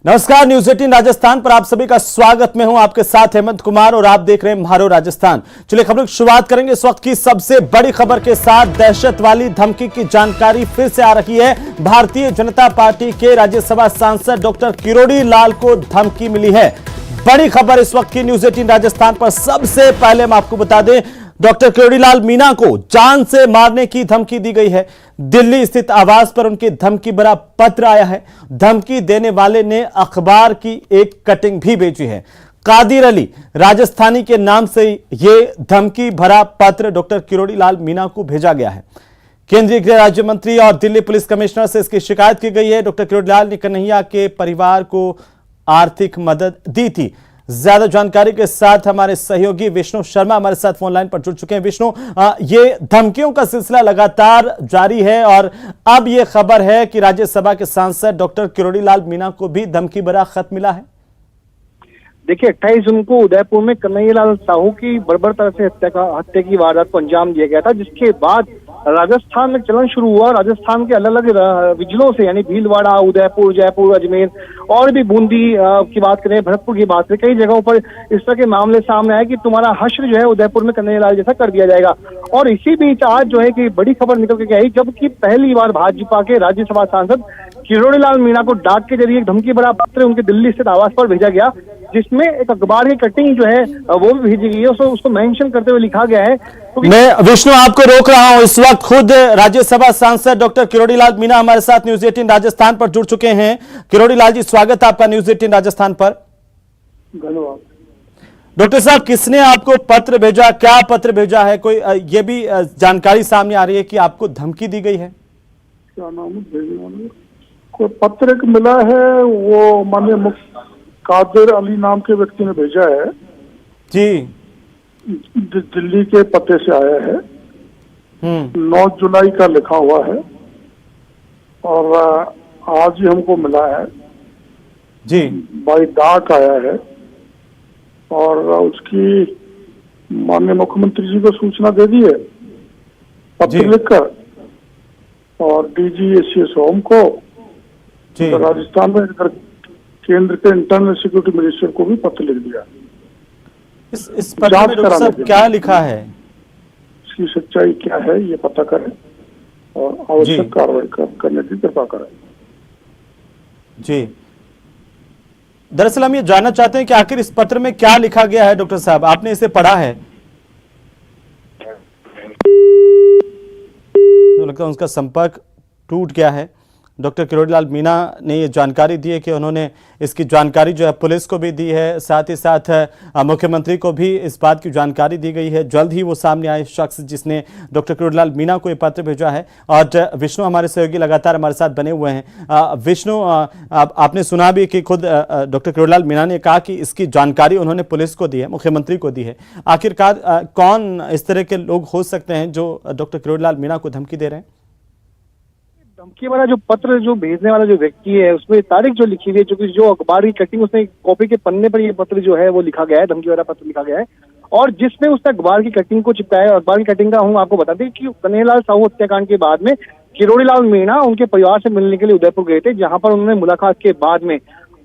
नमस्कार, न्यूज 18 राजस्थान पर आप सभी का स्वागत। मैं हूं आपके साथ हेमंत कुमार और आप देख रहे हैं म्हारो राजस्थान। चलिए खबरों की शुरुआत करेंगे इस वक्त की सबसे बड़ी खबर के साथ। दहशत वाली धमकी की जानकारी फिर से आ रही है। भारतीय जनता पार्टी के राज्यसभा सांसद डॉक्टर किरोड़ी लाल को धमकी मिली है। बड़ी खबर इस वक्त की न्यूज 18 राजस्थान पर। सबसे पहले हम आपको बता दें, डॉक्टर किरोड़ी लाल मीणा को जान से मारने की धमकी दी गई है। दिल्ली स्थित आवास पर उनकी धमकी भरा पत्र आया है। धमकी देने वाले ने अखबार की एक कटिंग भी भेजी है। कादिर अली राजस्थानी के नाम से यह धमकी भरा पत्र डॉक्टर किरोड़ी लाल मीणा को भेजा गया है। केंद्रीय गृह राज्य मंत्री और दिल्ली पुलिस कमिश्नर से इसकी शिकायत की गई है। डॉक्टर किरोड़ी लाल ने कन्हैया के परिवार को आर्थिक मदद दी थी। ज्यादा जानकारी के साथ हमारे सहयोगी विष्णु शर्मा हमारे साथ फोन लाइन पर जुड़ चुके हैं। विष्णु, ये धमकियों का सिलसिला लगातार जारी है और अब ये खबर है कि राज्यसभा के सांसद डॉक्टर किरोड़ी लाल मीणा को भी धमकी भरा खत मिला है। देखिए, 28 जून को उदयपुर में कन्हैयालाल साहू की बर्बरता से हत्या की वारदात को अंजाम दिया गया था, जिसके बाद राजस्थान में चलन शुरू हुआ। राजस्थान के अलग अलग विजिलों से, यानी भीलवाड़ा, उदयपुर, जयपुर, अजमेर और भी बूंदी की बात करें, भरतपुर की बात करें, कई जगहों पर इस तरह के मामले सामने आए कि तुम्हारा हश्र जो है उदयपुर में कन्हैयालाल जैसा कर दिया जाएगा। और इसी बीच आज जो है कि बड़ी खबर निकल के आई, जबकि पहली बार भाजपा के राज्यसभा सांसद किरोड़ी लाल मीणा को डाक के जरिए एक धमकी भरा पत्र उनके दिल्ली स्थित आवास पर भेजा गया, जिसमें एक अखबार की कटिंग जो है वो भी भेजी गई है। उसको मेंशन करते हुए लिखा गया है। तो मैं विष्णु आपको रोक रहा हूं। इस वक्त खुद राज्यसभा सांसद डॉक्टर किरोड़ी लाल मीणा हमारे साथ न्यूज 18 राजस्थान पर जुड़ चुके हैं। किरोड़ी लाल जी, स्वागत है आपका न्यूज 18 राजस्थान पर। धन्यवाद। डॉक्टर साहब, किसने आपको पत्र भेजा, क्या पत्र भेजा है? कोई ये भी जानकारी सामने आ रही है कि आपको धमकी दी गई है? क्या नाम है भेजने वाले? कोई पत्र एक मिला है, वो माननीय कादिर अली नाम के व्यक्ति ने भेजा है जी। दिल्ली के पते से आया है। 9 जुलाई का लिखा हुआ है और आज ही हमको मिला है जी। बाई डाक आया है और उसकी माननीय मुख्यमंत्री जी को सूचना दे दी है पत्र लिखकर, और डीजी एसीएस होम को, राजस्थान में केंद्र के इंटरनल सिक्योरिटी मिनिस्टर को भी पत्र लिख दिया। इस पत्र में डॉक्टर साहब क्या लिखा है? इसकी सच्चाई क्या है ये पता करें और आवश्यक कार्रवाई करने की कृपा करें। जी, दरअसल हम ये जानना चाहते हैं कि आखिर इस पत्र में क्या लिखा गया है। डॉक्टर साहब, आपने इसे पढ़ा है? तो लगता है उसका संपर्क टूट गया है। डॉक्टर किरोड़ी लाल मीणा ने ये जानकारी दी है कि उन्होंने इसकी जानकारी जो है पुलिस को भी दी है, साथ ही साथ मुख्यमंत्री को भी इस बात की जानकारी दी गई है। जल्द ही वो सामने आए शख्स जिसने डॉक्टर किरोड़ी लाल मीणा को ये पत्र भेजा है। और विष्णु हमारे सहयोगी लगातार हमारे साथ बने हुए हैं। विष्णु, आपने सुना भी कि खुद डॉक्टर किरोड़ी लाल मीणा ने कहा कि इसकी जानकारी उन्होंने पुलिस को दी है, मुख्यमंत्री को दी है। आखिरकार कौन इस तरह के लोग हो सकते हैं जो डॉक्टर किरोड़ी लाल मीणा को धमकी दे रहे हैं? धमकी वाला जो पत्र जो भेजने वाला जो व्यक्ति है, उसमें तारीख जो लिखी हुई है, क्योंकि जो अखबार की कटिंग उसने कॉपी के पन्ने पर ये पत्र जो है वो लिखा गया है, धमकी वाला पत्र लिखा गया है। और जिसमें उसने अखबार की कटिंग को चिपकाया, अखबार की कटिंग का हम आपको बता दें कि कन्हैयालाल साहू हत्याकांड के बाद में किरोड़ी लाल मीणा उनके परिवार से मिलने के लिए उदयपुर गए थे, जहां पर उन्होंने मुलाकात के बाद में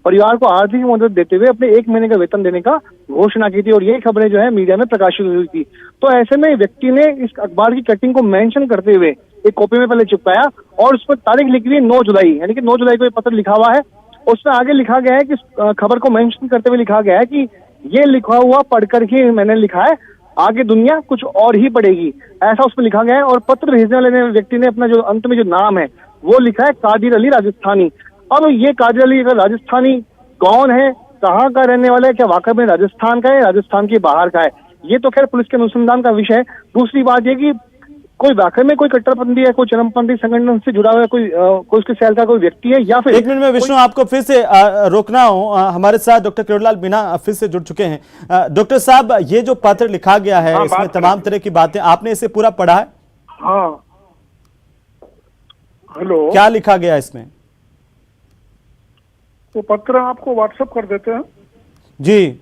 परिवार को आर्थिक मदद देते हुए अपने 1 महीने का वेतन देने का घोषणा की थी, और ये खबरें जो है मीडिया में प्रकाशित हुई थी। तो ऐसे में व्यक्ति ने इस अखबार की कटिंग को मेंशन करते हुए एक कॉपी में पहले चिपकाया और उस पर तारीख लिखी हुई 9 जुलाई, यानी कि 9 जुलाई को ये पत्र लिखा हुआ है। उसमें आगे लिखा गया है कि खबर को मेंशन करते हुए लिखा गया है कि ये लिखा हुआ पढ़कर ही मैंने लिखा है, आगे दुनिया कुछ और ही पढ़ेगी, ऐसा उसमें लिखा गया है। और पत्र भेजने वाले व्यक्ति ने अपना जो अंत में जो नाम है वो लिखा है कादिर अली राजस्थानी। अब ये कादिर अली राजस्थानी कौन है, कहाँ का रहने वाला है, क्या वाकई में राजस्थान का है, राजस्थान के बाहर का है, ये तो खैर पुलिस के अनुसंधान का विषय है। दूसरी बात ये कि कोई वाकई में कोई कट्टरपंथी है, कोई चरमपंथी संगठन से जुड़ा हुआ है, कोई उसके सेल का कोई व्यक्ति है, या फिर 1 मिनट में विष्णु आपको फिर से रोकना हो। हमारे साथ डॉक्टर किरोड़ी लाल मीणा फिर से जुड़ चुके हैं। डॉक्टर साहब, ये जो पत्र लिखा गया है, इसमें तमाम तरह की बातें, आपने इसे पूरा पढ़ा है? हाँ, हेलो, क्या लिखा गया इसमें? वो पत्र आपको व्हाट्सएप कर देते हैं। जी,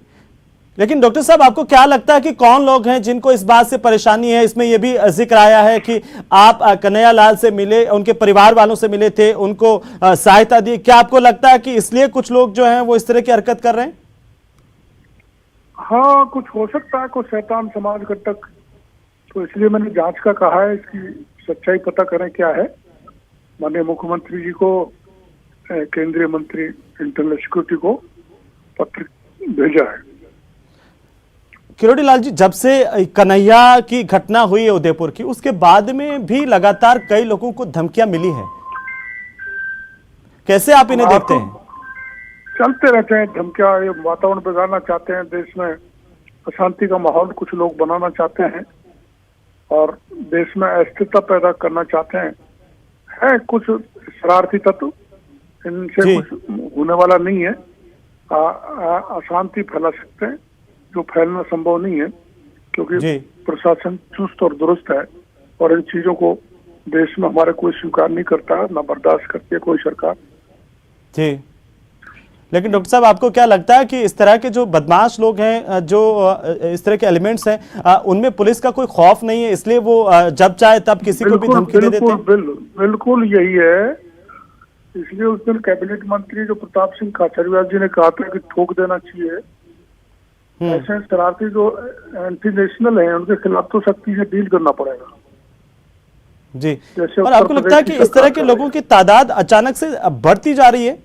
लेकिन डॉक्टर साहब, आपको क्या लगता है कि कौन लोग हैं जिनको इस बात से परेशानी है? इसमें यह भी जिक्र आया है कि आप कन्हैया लाल से मिले, उनके परिवार वालों से मिले थे, उनको सहायता दी। क्या आपको लगता है कि इसलिए कुछ लोग जो हैं वो इस तरह की हरकत कर रहे हैं? हाँ, कुछ हो सकता है, कुछ शैतान समाज घटक। तो इसलिए मैंने जांच का कहा है, इसकी सच्चाई पता करें क्या है। माननीय मुख्यमंत्री जी को, केंद्रीय मंत्री इंटरनल सिक्योरिटी को पत्र भेजा है। किरोड़ी लाल जी, जब से कन्हैया की घटना हुई है उदयपुर की, उसके बाद में भी लगातार कई लोगों को धमकियां मिली हैं। कैसे आप इन्हें देखते हैं? चलते रहते हैं धमकियां, ये वातावरण बिगाड़ना चाहते हैं, देश में अशांति का माहौल कुछ लोग बनाना चाहते हैं और देश में अस्थिरता पैदा करना चाहते हैं। है कुछ शरारती तत्व, इनसे कुछ होने वाला नहीं है। अशांति फैला सकते हैं, जो फैलना संभव नहीं है, क्योंकि प्रशासन चुस्त और दुरुस्त है और इन चीजों को देश में हमारे कोई स्वीकार नहीं करता, ना बर्दाश्त करती है कोई सरकार। जी, लेकिन डॉक्टर साहब, आपको क्या लगता है कि इस तरह के जो बदमाश लोग हैं, जो इस तरह के एलिमेंट्स हैं, उनमें पुलिस का कोई खौफ नहीं है, इसलिए वो जब चाहे तब किसी को भी धमकी दे देते हैं? बिल्कुल यही है। इसलिए उस दिन कैबिनेट मंत्री जो प्रताप सिंह खाचरियावास जी ने कहा था कि ठोक देना चाहिए। ऐसे शरारती जो एंटी नेशनल हैं, उनके खिलाफ तो सख्ती से डील करना पड़ेगा। जी, और आपको लगता है कि इस तरह के लोगों की तादाद अचानक से बढ़ती जा रही है?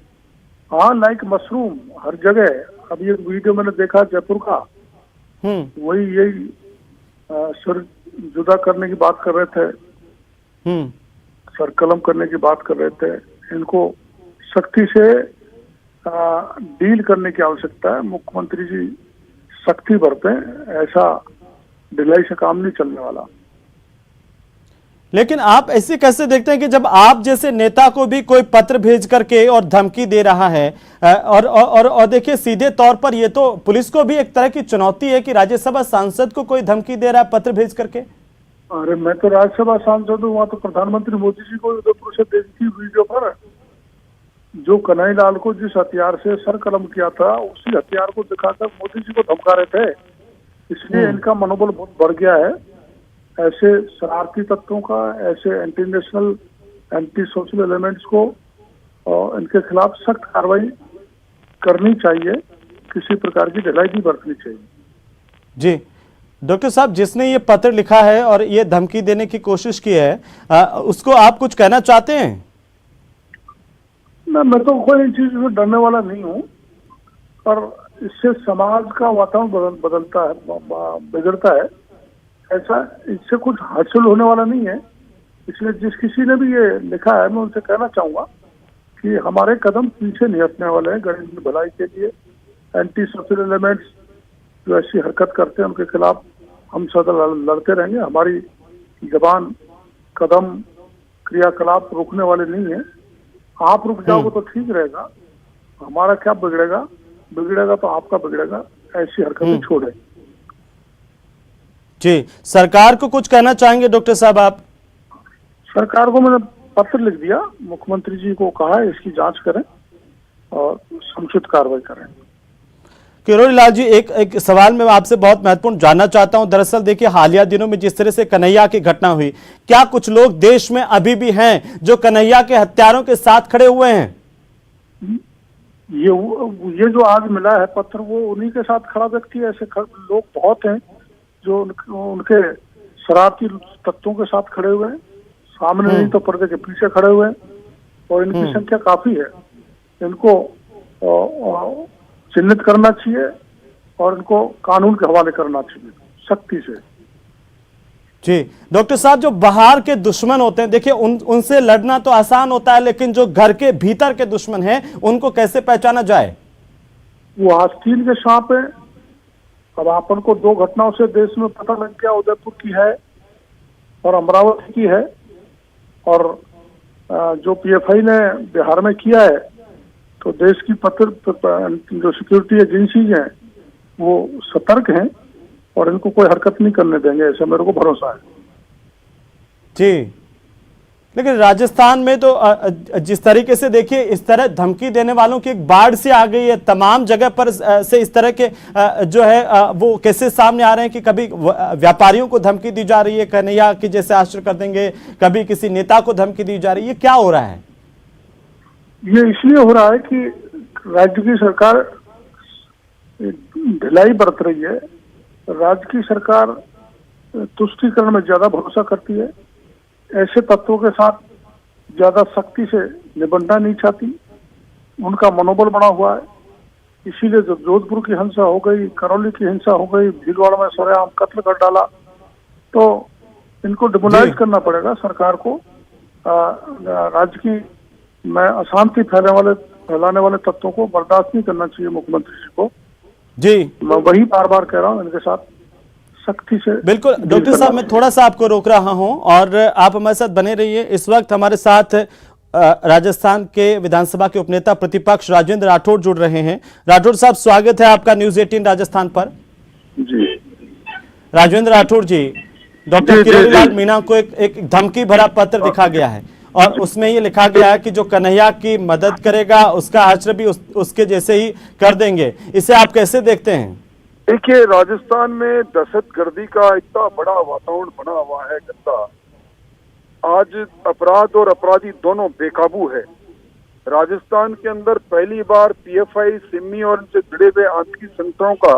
हाँ, लाइक मशरूम हर जगह। अब ये वीडियो मैंने देखा जयपुर का, वही यही सर जुदा करने की बात कर रहे थे, सर कलम करने की बात कर रहे थे। इनको सख्ती से डील करने की आवश्यकता है। मुख्यमंत्री जी सख्ती बरतें, ऐसा ढिलाई से काम नहीं चलने वाला। लेकिन आप ऐसे कैसे देखते हैं कि जब आप जैसे नेता को भी कोई पत्र भेज करके और धमकी दे रहा है, और देखिए सीधे तौर पर ये तो पुलिस को भी एक तरह की चुनौती है कि राज्यसभा सांसद को कोई धमकी दे रहा है पत्र भेज करके? अरे मैं तो राज्यसभा सांसद हूँ, वहाँ तो प्रधानमंत्री मोदी जी को उदयपुर से देखी वीडियो पर, जो कन्हैया लाल को जिस हथियार से सर कलम किया था, उसी हथियार को दिखाकर मोदी जी को धमका रहे थे। इसलिए इनका मनोबल बहुत बढ़ गया है। ऐसे शरारती तत्वों का, ऐसे anti national, anti social elements को और इनके खिलाफ सख्त कार्रवाई करनी चाहिए। किसी प्रकार की ढिलाई नहीं बरतनी चाहिए। जी डॉक्टर साहब, जिसने ये पत्र लिखा है और ये धमकी देने की कोशिश की है, उसको आप कुछ कहना चाहते हैं? मैं तो कोई इन चीजों से डरने वाला नहीं हूँ, पर इससे समाज का वातावरण बदलता है, बिगड़ता है। ऐसा इससे कुछ हासिल होने वाला नहीं है। इसलिए जिस किसी ने भी ये लिखा है, मैं उनसे कहना चाहूंगा कि हमारे कदम पीछे नहीं हटने वाले हैं गरीब की भलाई के लिए। एंटी सोशल एलिमेंट्स जो ऐसी हरकत करते हैं, उनके खिलाफ हम सदा लड़ते रहेंगे। हमारी जबान, कदम, क्रियाकलाप रुकने वाले नहीं है। आप रुक जाओगे तो ठीक रहेगा, हमारा क्या बिगड़ेगा? बिगड़ेगा तो आपका बिगड़ेगा। ऐसी हरकतें छोड़े। जी, सरकार को कुछ कहना चाहेंगे डॉक्टर साहब आप? सरकार को मैंने पत्र लिख दिया, मुख्यमंत्री जी को कहा है इसकी जांच करें और समुचित कार्रवाई करें। किरोड़ी लाल जी, एक सवाल मैं आपसे बहुत महत्वपूर्ण जानना चाहता हूं। दरअसल देखिए, हालिया दिनों में जिस तरह से कन्हैया की घटना हुई, क्या कुछ लोग देश में अभी भी हैं जो कन्हैया के हत्यारों के साथ खड़े हुए हैं? ये जो आज मिला है पत्र, वो उन्हीं के साथ खड़ा व्यक्ति है। ऐसे लोग बहुत हैं जो उनके शरारती तत्वों के साथ खड़े हुए हैं, सामने नहीं तो पर्दे के पीछे खड़े हुए हैं, और इनकी संख्या काफी है। इनको चिन्हित करना चाहिए और इनको कानून के हवाले करना चाहिए सख्ती से। जी डॉक्टर साहब, जो बाहर के दुश्मन होते हैं, देखिए उनसे लड़ना तो आसान होता है, लेकिन जो घर के भीतर के दुश्मन हैं, उनको कैसे पहचाना जाए? वो आस्तीन के सांप है। अब आपन को दो घटनाओं से देश में पता लग गया, उदयपुर की है और अमरावती की है। और जो पीएफआई ने बिहार में किया है, तो देश की जो सिक्योरिटी एजेंसीज हैं वो सतर्क हैं और इनको कोई हरकत नहीं करने देंगे, ऐसा मेरे को भरोसा है। जी, लेकिन राजस्थान में तो जिस तरीके से देखिए, इस तरह धमकी देने वालों की एक बाढ़ से आ गई है। तमाम जगह पर से इस तरह के जो है वो केसेस सामने आ रहे हैं कि कभी व्यापारियों को धमकी दी जा रही है, कन्हैया की जैसे आश्रय कर देंगे, कभी किसी नेता को धमकी दी जा रही है। ये क्या हो रहा है? ये इसलिए हो रहा है कि राज्य की सरकार ढिलाई बरत रही है। राज्य की सरकार तुष्टीकरण में ज्यादा भरोसा करती है, ऐसे तत्वों के साथ ज्यादा सख्ती से निपटना नहीं चाहती। उनका मनोबल बना हुआ है। इसीलिए जब जोधपुर की हिंसा हो गई, करौली की हिंसा हो गई, भीलवाड़ा में सरेआम कत्ल कर डाला, तो इनको डिमोलाइज करना पड़ेगा सरकार को। राज्य की में अशांति फैलाने वाले तत्वों को बर्दाश्त नहीं करना चाहिए मुख्यमंत्री जी को। जी, मैं वही बार बार कह रहा हूँ, इनके साथ सख्ती से। बिल्कुल डॉक्टर साहब, मैं थोड़ा सा आपको रोक रहा हूं और आप हमारे साथ बने रहिए। इस वक्त हमारे साथ राजस्थान के विधानसभा के उपनेता प्रतिपक्ष राजेंद्र राठौड़ जुड़ रहे हैं। राठौड़ साहब, स्वागत है आपका न्यूज 18 राजस्थान पर। जी राजेंद्र राठौड़ जी, डॉक्टर किरोड़ीलाल मीणा को एक धमकी भरा पत्र लिखा गया है और उसमें ये लिखा गया है कि जो कन्हैया की मदद करेगा उसका आश्रय भी उसके जैसे ही कर देंगे। इसे आप कैसे देखते हैं? देखिए, राजस्थान में दहशतगर्दी का इतना बड़ा वातावरण बना हुआ है गंदा। आज अपराध और अपराधी दोनों बेकाबू है। राजस्थान के अंदर पहली बार पीएफआई, सिमी और इनसे जुड़े हुए आतंकी संगठनों का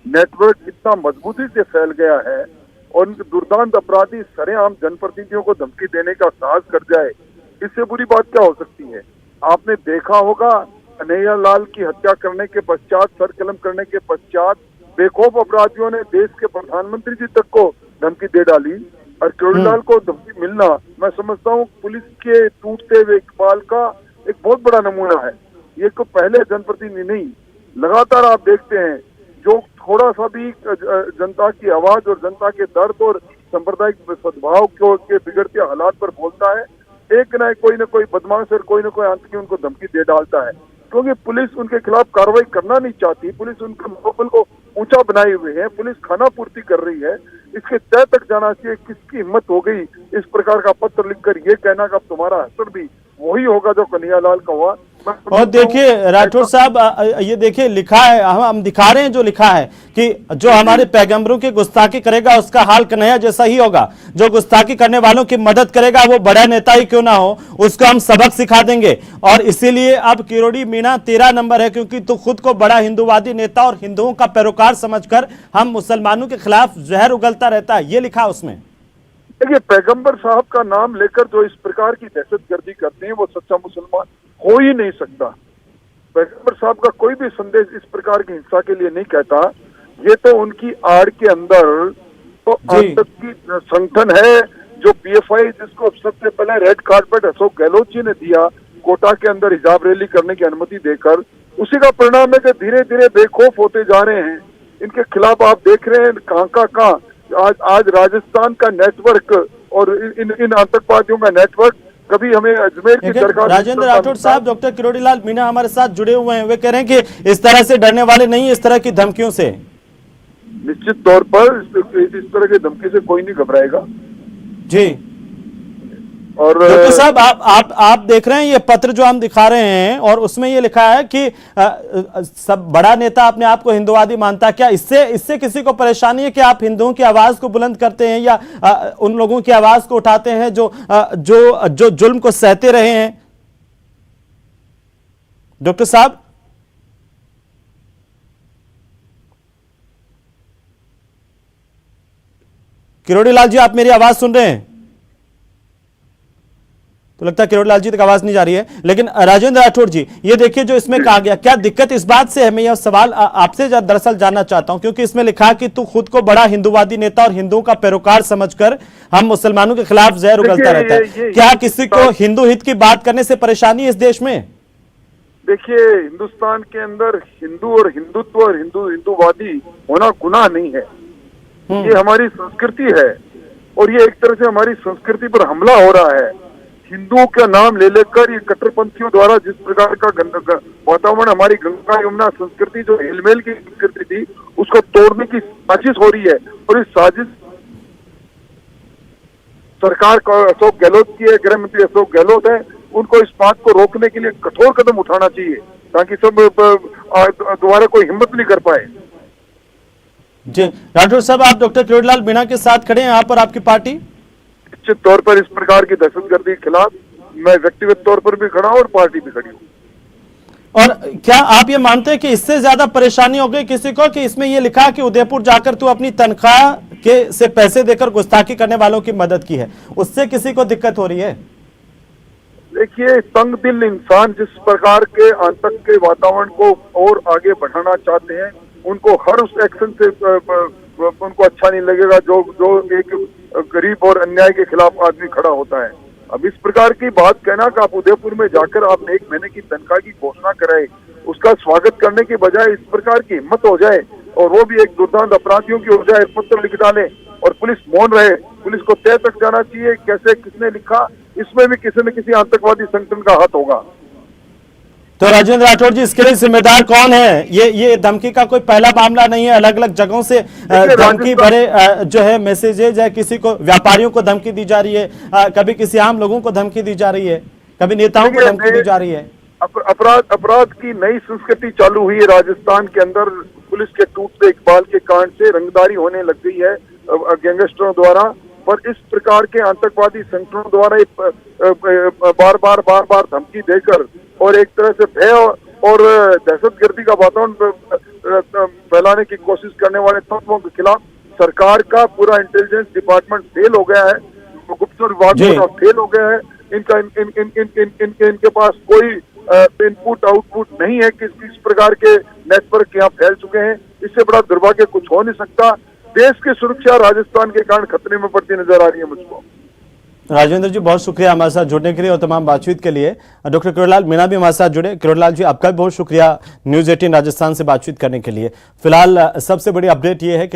नेटवर्क इतना मजबूती से फैल गया है और उनके दुर्दांत अपराधी सरेआम जनप्रतिनिधियों को धमकी देने का साहस कर जाए, इससे बुरी बात क्या हो सकती है? आपने देखा होगा, कन्हैया लाल की हत्या करने के पश्चात, सर कलम करने के पश्चात बेखौफ अपराधियों ने देश के प्रधानमंत्री जी तक को धमकी दे डाली और किरोड़ीलाल को धमकी मिलना, मैं समझता हूँ पुलिस के टूटते हुए इकबाल का एक बहुत बड़ा नमूना है। ये को पहले जनप्रतिनिधि नहीं, लगातार आप देखते हैं जो थोड़ा सा भी जनता की आवाज और जनता के दर्द और सांप्रदायिक सद्भाव के बिगड़ते हालात पर बोलता है, एक न कोई बदमाश और कोई न कोई आतंकी उनको धमकी दे डालता है, क्योंकि पुलिस उनके खिलाफ कार्रवाई करना नहीं चाहती। पुलिस उनके मनोबल को ऊंचा बनाए हुए है, पुलिस खाना पूर्ति कर रही है। इसके तय तक जाना चाहिए। किसकी हिम्मत हो गई इस प्रकार का पत्र लिखकर ये कहना कि अब तुम्हारा असर भी वही होगा जो कन्हैया लाल का हुआ। और देखिए राठौड़ साहब, ये देखिए लिखा है, हम दिखा रहे हैं जो लिखा है कि जो हमारे पैगंबरों की गुस्ताखी करेगा उसका हाल कन्हैया जैसा ही होगा। जो गुस्ताखी करने वालों की मदद करेगा वो बड़ा नेता ही क्यों ना हो, उसको हम सबक सिखा देंगे। और इसीलिए अब किरोड़ी मीणा 13 नंबर है, क्योंकि तू खुद को बड़ा हिंदूवादी नेता और हिंदुओं का पैरोकार समझकर हम मुसलमानों के खिलाफ जहर उगलता रहता है, ये लिखा उसमें। देखिए, पैगंबर साहब का नाम लेकर जो इस प्रकार की दहशतगर्दी करते हैं वो सच्चा मुसलमान हो ही नहीं सकता। पैगंबर साहब का कोई भी संदेश इस प्रकार की हिंसा के लिए नहीं कहता। ये तो उनकी आड़ के अंदर तो आतंकी संगठन है जो पीएफआई, जिसको सबसे पहले रेड कार्पेट अशोक गहलोत जी ने दिया कोटा के अंदर हिजाब रैली करने की अनुमति देकर, उसी का परिणाम है कि धीरे धीरे बेखौफ होते जा रहे हैं। इनके खिलाफ आप देख रहे हैं कहाँ आज राजस्थान का नेटवर्क और इन आतंकवादियों का नेटवर्क। कभी हमें अजमेर की दरगाह। राजेंद्र राठौड़ साहब, डॉक्टर किरोड़ीलाल मीणा हमारे साथ जुड़े हुए हैं, वे कह रहे हैं कि इस तरह से डरने वाले नहीं, इस तरह की धमकियों से। निश्चित तौर पर इस तरह की धमकी से कोई नहीं घबराएगा जी। और डॉक्टर साहब, आप देख रहे हैं ये पत्र जो हम दिखा रहे हैं और उसमें ये लिखा है कि सब बड़ा नेता अपने आप को हिंदुवादी मानता। क्या इससे किसी को परेशानी है कि आप हिंदुओं की आवाज को बुलंद करते हैं या उन लोगों की आवाज को उठाते हैं जो जुल्म को सहते रहे हैं? डॉक्टर साहब, किरोड़ीलाल जी, आप मेरी आवाज सुन रहे हैं? तो लगता है किरोड़ीलाल जी तक आवाज नहीं जा रही है। लेकिन राजेंद्र राठौड़ जी, ये देखिए जो इसमें कहा गया, क्या दिक्कत इस बात से है? मैं यह सवाल आपसे दरअसल जानना चाहता हूं, क्योंकि इसमें लिखा कि तू खुद को बड़ा हिंदुवादी नेता और हिंदुओं का पैरोकार समझकर हम मुसलमानों के खिलाफ जहर उगलता रहता है। क्या किसी को हिंदू हित की बात करने से परेशानी है इस देश में? देखिए, हिंदुस्तान के अंदर हिंदू और हिंदुत्व और हिंदूवादी होना गुनाह नहीं है। ये हमारी संस्कृति है और ये एक तरह से हमारी संस्कृति पर हमला हो रहा है। हिंदुओं का नाम ले लेकर ये कट्टरपंथियों द्वारा जिस प्रकार का वातावरण, हमारी गंगा यमुना संस्कृति जो हिलमेल की संस्कृति थी, उसको तोड़ने की साजिश हो रही है। और इस साजिश सरकार को अशोक गहलोत की है, गृह मंत्री अशोक गहलोत है, उनको इस बात को रोकने के लिए कठोर कदम उठाना चाहिए ताकि सब दोबारा कोई हिम्मत नहीं कर पाए। जी राठौर साहब, आप डॉक्टर किरोड़ीलाल मीणा के साथ खड़े हैं, यहाँ पर आपकी पार्टी? निश्चित तौर पर इस प्रकार की दहशतगर्दी के खिलाफ मैं व्यक्तिगत तौर पर भी खड़ा हूं और पार्टी भी खड़ी हूं। और क्या आप ये मानते हैं कि इससे ज्यादा परेशानी हो गई किसी को कि इसमें ये लिखा कि उदयपुर जाकर तू अपनी तनख्वाह के से पैसे देकर गुस्ताखी करने वालों की मदद की है, उससे किसी को दिक्कत हो रही है? देखिए, तंग दिल इंसान जिस प्रकार के आतंक के वातावरण को और आगे बढ़ाना चाहते हैं, उनको हर उस एक्शन से उनको अच्छा नहीं लगेगा जो एक गरीब और अन्याय के खिलाफ आदमी खड़ा होता है। अब इस प्रकार की बात कहना कि आप उदयपुर में जाकर आपने 1 महीने की तनख्वाह की घोषणा कराई, उसका स्वागत करने के बजाय इस प्रकार की हिम्मत हो जाए और वो भी एक दुर्दांत अपराधियों की हो जाए, पत्र लिख डाले और पुलिस मौन रहे, पुलिस को तय तक जाना चाहिए कैसे किसने लिखा, इसमें भी किसी न किसी आतंकवादी संगठन का हाथ होगा। तो राजेंद्र राठौर जी, इसके लिए जिम्मेदार कौन है? ये धमकी का कोई पहला मामला नहीं है, अलग अलग जगहों से धमकी भरे जो है मैसेजेज है, किसी को व्यापारियों को धमकी दी जा रही है, कभी किसी आम लोगों को धमकी दी जा रही है, कभी नेताओं को धमकी दी जा रही है। अपराध की नई संस्कृति चालू हुई है राजस्थान के अंदर। पुलिस के टूटते इकबाल के कांड से रंगदारी होने लग गई है गैंगस्टरों द्वारा, पर इस प्रकार के आतंकवादी संगठनों द्वारा बार बार धमकी देकर और एक तरह से भय और दहशतगर्दी का वातावरण फैलाने की कोशिश करने वाले तत्वों के खिलाफ सरकार का पूरा इंटेलिजेंस डिपार्टमेंट फेल हो गया है, गुप्तचर विभाग फेल हो गया है। इनके पास कोई इनपुट आउटपुट नहीं है कि इस प्रकार के नेटवर्क यहाँ फैल चुके हैं। इससे बड़ा दुर्भाग्य कुछ हो नहीं सकता। देश की सुरक्षा राजस्थान के कारण खतरे में पड़ती नजर आ रही है मुझको। राजेंद्र जी, बहुत शुक्रिया हमारे साथ जुड़ने के लिए और तमाम बातचीत के लिए। डॉक्टर किरोड़ीलाल मीणा भी हमारे साथ जुड़े। किरोड़ीलाल जी, आपका भी बहुत शुक्रिया न्यूज़ 18 राजस्थान से बातचीत करने के लिए। फिलहाल सबसे बड़ी अपडेट ये है कि